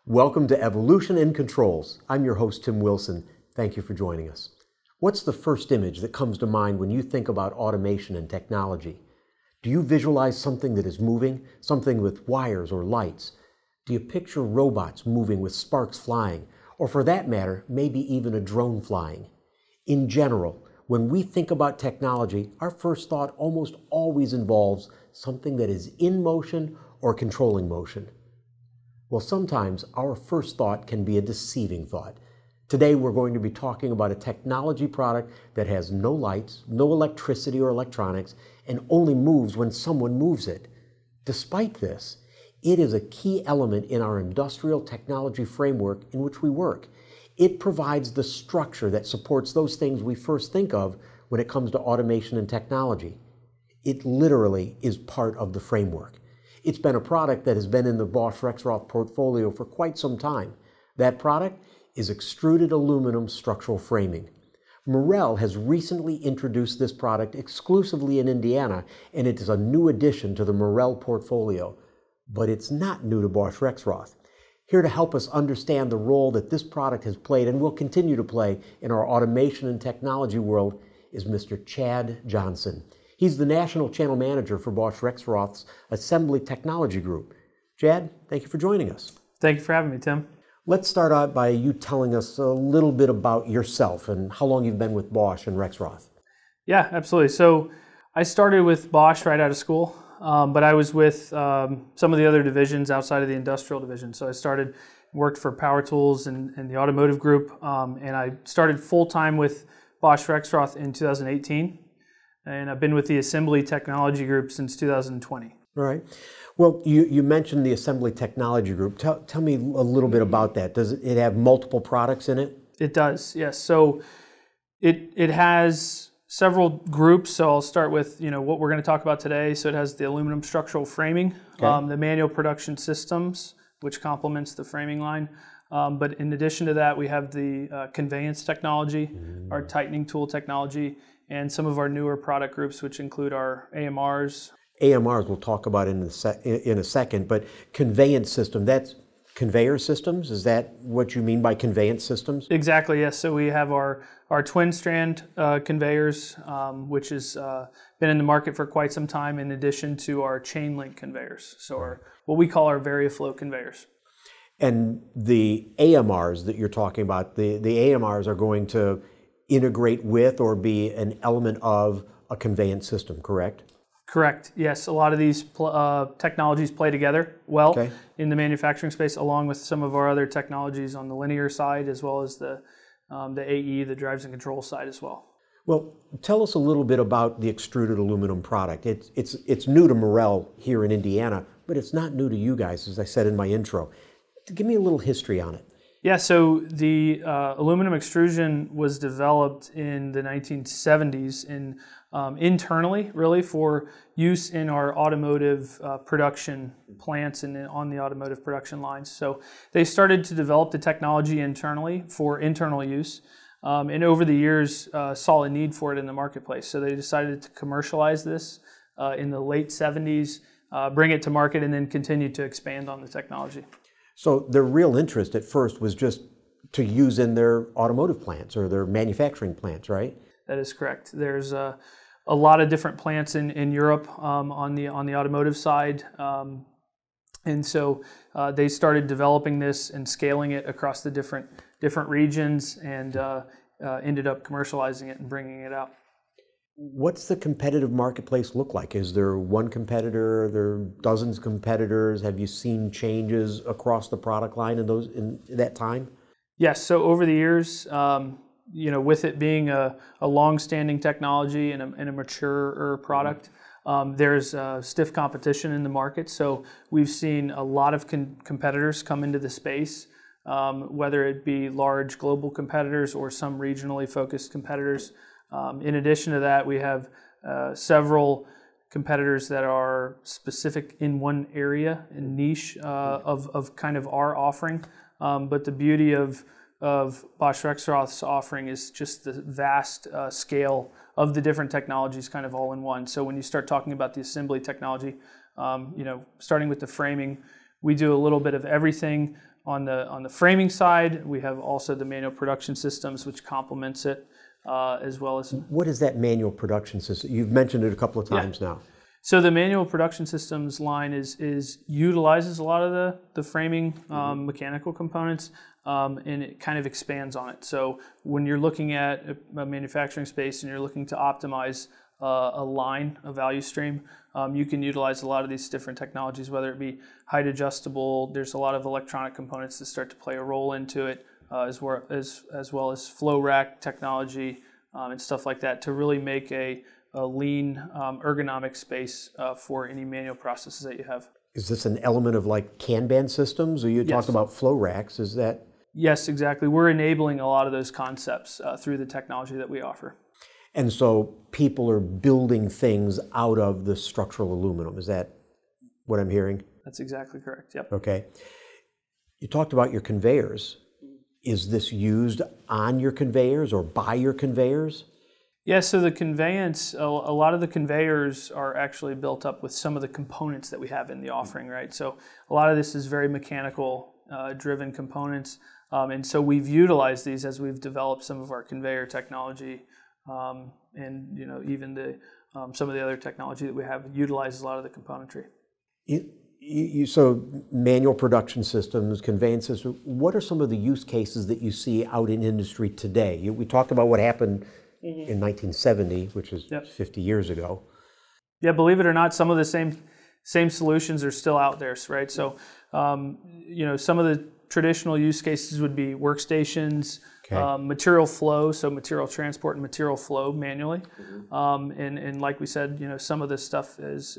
Welcome to Evolution in Controls. I'm your host, Tim Wilson. Thank you for joining us. What's the first image that comes to mind when you think about automation and technology? Do you visualize something that is moving, something with wires or lights? Do you picture robots moving with sparks flying, or for that matter, maybe even a drone flying? In general, when we think about technology, our first thought almost always involves something that is in motion or controlling motion. Well, sometimes our first thought can be a deceiving thought. Today, we're going to be talking about a technology product that has no lights, no electricity or electronics, and only moves when someone moves it. Despite this, it is a key element in our industrial technology framework in which we work. It provides the structure that supports those things we first think of when it comes to automation and technology. It literally is part of the framework. It's been a product that has been in the Bosch Rexroth portfolio for quite some time. That product is extruded aluminum structural framing. Marel has recently introduced this product exclusively in Indiana, and it is a new addition to the Marel portfolio. But it's not new to Bosch Rexroth. Here to help us understand the role that this product has played and will continue to play in our automation and technology world is Mr. Chad Johnson. He's the National Channel Manager for Bosch Rexroth's Assembly Technology Group. Chad, thank you for joining us. Thank you for having me, Tim. Let's start out by you telling us a little bit about yourself and how long you've been with Bosch and Rexroth. Yeah, absolutely. So I started with Bosch right out of school, but I was with some of the other divisions outside of the industrial division. So I worked for Power Tools and the automotive group, and I started full-time with Bosch Rexroth in 2018. And I've been with the Assembly Technology Group since 2020. All right. Well, you mentioned the Assembly Technology Group. Tell me a little bit about that. Does it have multiple products in it? It does, yes. So it has several groups. So I'll start with what we're going to talk about today. So it has the aluminum structural framing, the manual production systems, which complements the framing line. But in addition to that, we have the conveyance technology, our tightening tool technology, and some of our newer product groups, which include our AMRs. AMRs we'll talk about in a second, but conveyance system, that's conveyor systems? Is that what you mean by conveyance systems? Exactly, yes. So we have our twin strand conveyors, which has been in the market for quite some time, in addition to our chain link conveyors. So what we call our VariaFlow conveyors. And the AMRs that you're talking about, the AMRs are going to integrate with or be an element of a conveyance system, correct? Correct, yes. A lot of these technologies play together well in the manufacturing space, along with some of our other technologies on the linear side, as well as the AE, the drives and control side as well. Well, tell us a little bit about the extruded aluminum product. It's new to Marel here in Indiana, but it's not new to you guys, as I said in my intro. Give me a little history on it. Yeah, so the aluminum extrusion was developed in the 1970s internally, really, for use in our automotive production plants and on the automotive production lines. So they started to develop the technology internally for internal use, and over the years saw a need for it in the marketplace. So they decided to commercialize this in the late 70s, bring it to market, and then continue to expand on the technology. So their real interest at first was just to use in their automotive plants or their manufacturing plants, right? That is correct. There's a lot of different plants in Europe on the automotive side, and so they started developing this and scaling it across the different regions, and ended up commercializing it and bringing it out. What's the competitive marketplace look like? Is there one competitor? Are there dozens of competitors? Have you seen changes across the product line in that time? Yes. So over the years, with it being a long-standing technology and a mature product, there's stiff competition in the market. So we've seen a lot of competitors come into the space, whether it be large global competitors or some regionally focused competitors. In addition to that, we have several competitors that are specific in one area and niche of kind of our offering. But the beauty of Bosch Rexroth's offering is just the vast scale of the different technologies kind of all in one. So when you start talking about the assembly technology, starting with the framing, we do a little bit of everything On the framing side, we have also the manual production systems, which complements it, as well as. What is that manual production system? You've mentioned it a couple of times now. So the manual production systems line utilizes a lot of the framing mechanical components, and it kind of expands on it. So when you're looking at a manufacturing space and you're looking to optimize a line, a value stream, you can utilize a lot of these different technologies, whether it be height adjustable. There's a lot of electronic components that start to play a role into it, as well as flow rack technology and stuff like that, to really make a lean ergonomic space for any manual processes that you have. Is this an element of like Kanban systems, or you talked about flow racks? Is that? Yes, exactly. We're enabling a lot of those concepts through the technology that we offer. And so people are building things out of the structural aluminum. Is that what I'm hearing? That's exactly correct. Yep. Okay. You talked about your conveyors. Is this used on your conveyors or by your conveyors? Yeah, so the conveyance, a lot of the conveyors are actually built up with some of the components that we have in the offering, right? So a lot of this is very mechanical driven components. And so we've utilized these as we've developed some of our conveyor technology, and even some of the other technology that we have utilizes a lot of the componentry. So manual production systems, conveyance systems, what are some of the use cases that you see out in industry today? We talked about what happened in 1970, which is 50 years ago. Yeah, believe it or not, some of the same solutions are still out there, right? So, some of the traditional use cases would be workstations, material flow, so material transport and material flow manually. And like we said, some of this stuff is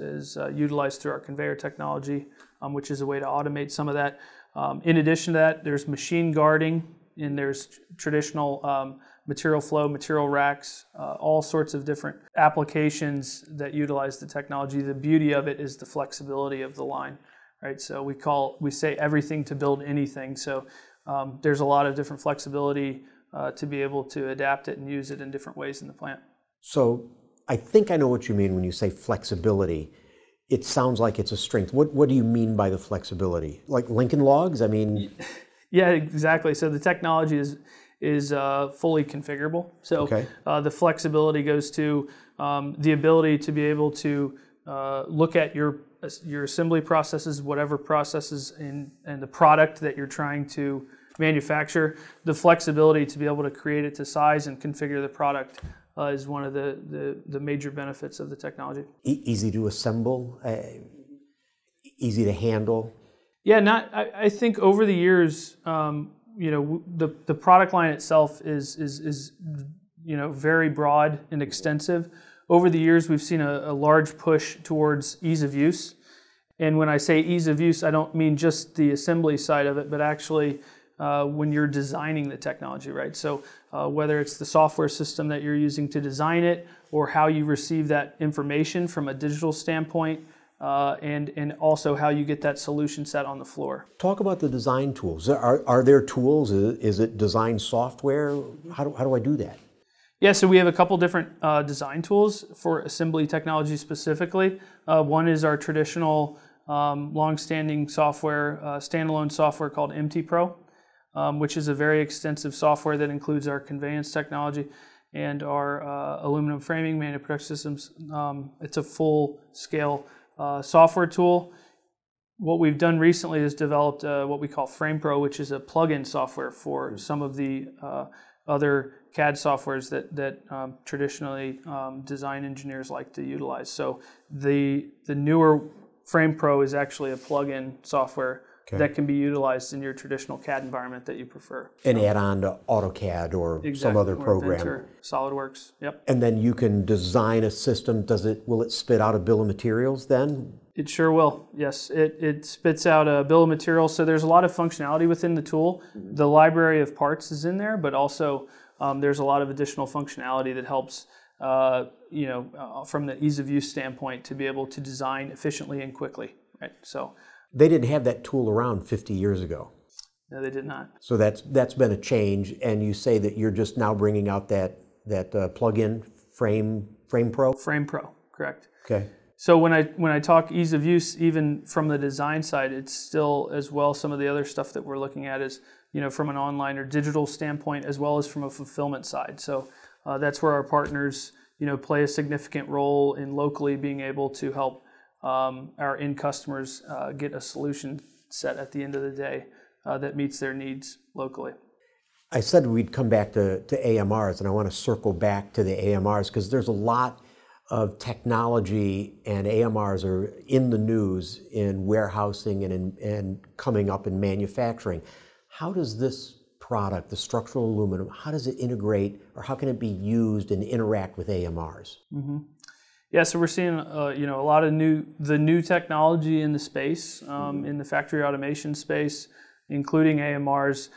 utilized through our conveyor technology, which is a way to automate some of that. In addition to that, there's machine guarding, and there's traditional material flow, material racks, all sorts of different applications that utilize the technology. The beauty of it is the flexibility of the line, right? So we say everything to build anything. So there's a lot of different flexibility to be able to adapt it and use it in different ways in the plant. So I think I know what you mean when you say flexibility. It sounds like it's a strength. What do you mean by the flexibility? Like Lincoln Logs? I mean... Yeah, exactly. So the technology is fully configurable. So the flexibility goes to the ability to be able to look at your assembly processes, whatever processes and the product that you're trying to manufacture. The flexibility to be able to create it to size and configure the product is one of the major benefits of the technology. Easy to assemble, easy to handle. Yeah, I think over the years, the product line itself is very broad and extensive. Over the years, we've seen a large push towards ease of use. And when I say ease of use, I don't mean just the assembly side of it, but actually when you're designing the technology, right? So whether it's the software system that you're using to design it, or how you receive that information from a digital standpoint, and also how you get that solution set on the floor. Talk about the design tools. Are there tools? Is it design software? How do I do that? Yeah, so we have a couple different design tools for assembly technology specifically. One is our traditional long-standing software, standalone software called MT Pro, which is a very extensive software that includes our conveyance technology and our aluminum framing manual production systems. It's a full-scale software tool. What we've done recently is developed what we call Frame Pro, which is a plug-in software for some of the other CAD softwares that traditionally design engineers like to utilize. So the newer Frame Pro is actually a plug-in software that can be utilized in your traditional CAD environment that you prefer. And add on to AutoCAD or some other program. Inventor, SolidWorks, yep. And then you can design a system. Will it spit out a bill of materials then? It sure will, yes. It spits out a bill of materials. So there's a lot of functionality within the tool. The library of parts is in there, but also there's a lot of additional functionality that helps from the ease of use standpoint to be able to design efficiently and quickly, right? So they didn't have that tool around 50 years ago. No, they did not. So that's been a change, and you say that you're just now bringing out that plug-in Frame Pro? Frame Pro, correct. Okay. So when I talk ease of use, even from the design side, it's still as well some of the other stuff that we're looking at is, from an online or digital standpoint, as well as from a fulfillment side. So that's where our partners, play a significant role in locally being able to help our end customers get a solution set at the end of the day that meets their needs locally. I said we'd come back to AMRs, and I want to circle back to the AMRs because there's a lot of technology, and AMRs are in the news in warehousing and coming up in manufacturing. How does this product, the structural aluminum, how does it integrate, or how can it be used and interact with AMRs? Mm-hmm. Yeah, so we're seeing a lot of new technology in the space, in the factory automation space, including AMRs.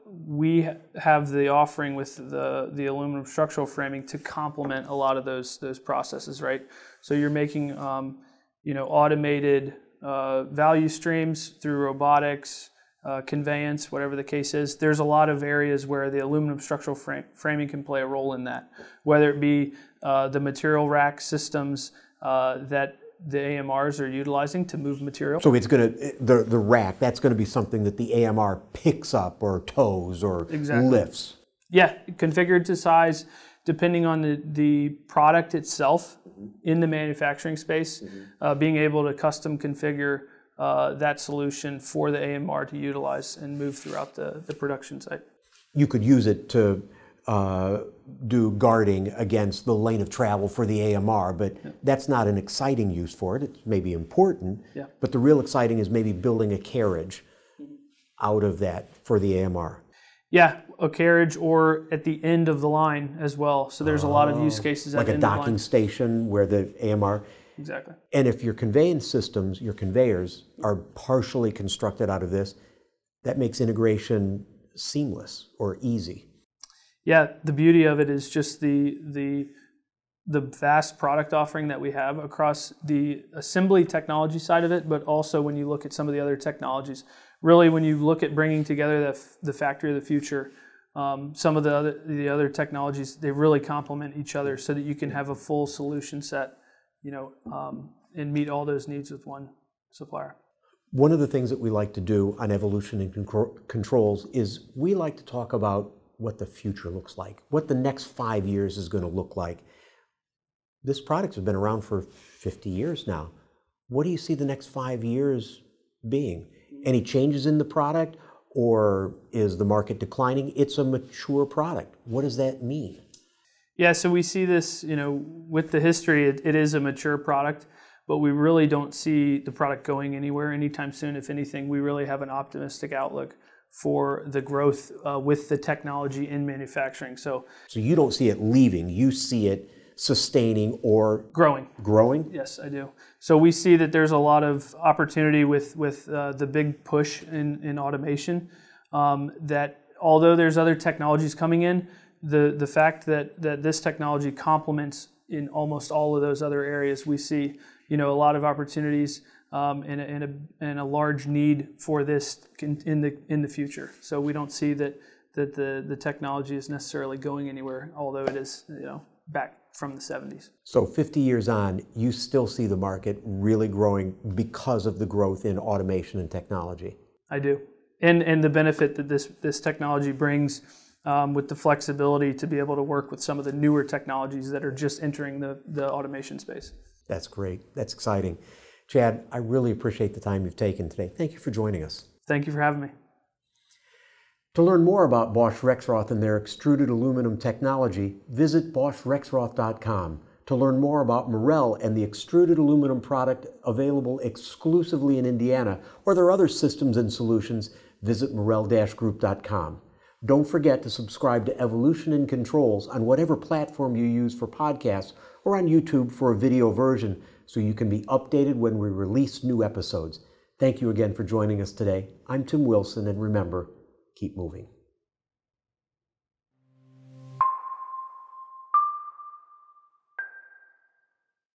We have the offering with the aluminum structural framing to complement a lot of those processes, right? So you're making automated value streams through robotics, conveyance, whatever the case is. There's a lot of areas where the aluminum structural framing can play a role in that, whether it be the material rack systems that the AMRs are utilizing to move material. So it's going to, the rack, that's going to be something that the AMR picks up or tows or lifts. Yeah, configured to size depending on the product itself in the manufacturing space, being able to custom configure that solution for the AMR to utilize and move throughout the production site. You could use it to do guarding against the lane of travel for the AMR, but that's not an exciting use for it. It's maybe important, but the real exciting is maybe building a carriage out of that for the AMR. Yeah, a carriage or at the end of the line as well. So there's a lot of use cases at the end of the line. Like a docking station where the AMR... Exactly. And if your conveyance systems, your conveyors, are partially constructed out of this, that makes integration seamless or easy. Yeah, the beauty of it is just the vast product offering that we have across the assembly technology side of it, but also when you look at some of the other technologies. Really, when you look at bringing together the factory of the future, some of the other technologies, they really complement each other so that you can have a full solution set, and meet all those needs with one supplier. One of the things that we like to do on Evolution and Controls is we like to talk about what the future looks like, what the next 5 years is going to look like. This product has been around for 50 years now. What do you see the next 5 years being? Any changes in the product, or is the market declining? It's a mature product. What does that mean? Yeah, so we see this, with the history, it is a mature product, but we really don't see the product going anywhere anytime soon. If anything, we really have an optimistic outlook for the growth with the technology in manufacturing. So you don't see it leaving, you see it sustaining or growing. Growing? Yes, I do. So we see that there's a lot of opportunity with the big push in automation, that although there's other technologies coming in, the fact that this technology complements in almost all of those other areas, we see a lot of opportunities and a large need for this in the future. So we don't see that the technology is necessarily going anywhere, although it is back from the 70s. So 50 years on, you still see the market really growing because of the growth in automation and technology? I do, and the benefit that this technology brings. With the flexibility to be able to work with some of the newer technologies that are just entering the automation space. That's great. That's exciting. Chad, I really appreciate the time you've taken today. Thank you for joining us. Thank you for having me. To learn more about Bosch Rexroth and their extruded aluminum technology, visit boschrexroth.com. To learn more about Morel and the extruded aluminum product available exclusively in Indiana, or their other systems and solutions, visit morel-group.com. Don't forget to subscribe to Evolution and Controls on whatever platform you use for podcasts or on YouTube for a video version so you can be updated when we release new episodes. Thank you again for joining us today. I'm Tim Wilson, and remember, keep moving.